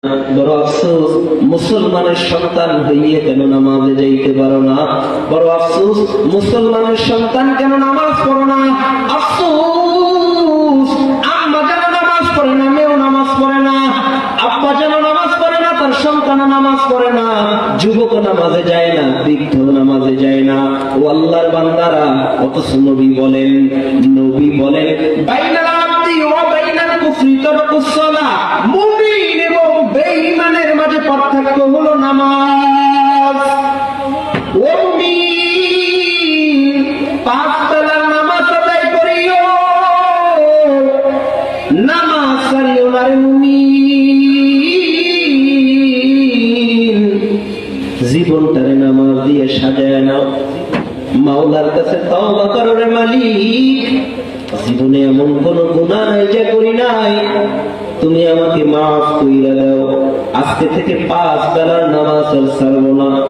বড় আফসোস, মুসলমানের সন্তান হইয়ে কেন নামাজে যাইতে পারো না? বড় আফসোস, মুসলমানের সন্তান কেন নামাজ পড়ো না? আফসোস, আম্মা যেন নামাজ পড়ে না, মেয়েও নামাজ পড়ে না, আব্বা যেন নামাজ পড়ে না, তার সন্তান নামাজ পড়ে না, যুবক নামাজে যায় না, বৃদ্ধ নামাজে যায় না। ও আল্লাহর বান্দারা, অথচ নবী বলেন বাইনাল আবদি ওয়া বাইনাল কুফরি তারকুস সালাহ, মুমিন এবং বেঈমানের মাঝে পার্থক্য হলো নামাজ। ও মুমিন, পাঁচ ওয়াক্তের নামাজ আদায় করিও, নামাজ ছাড়িও না রে মুমিন। জীবনটারে নামাজ দিয়ে সাজায় নাও, মাওলার কাছে তওবা করো রে মালিক, জীবনে এমন কোন গুনাহ নাই যে করি নাই, তুমি আমাকে মাফ কইরা দাও। আজকে থেকে 5 বেলার নামাজ ছাড়বো না।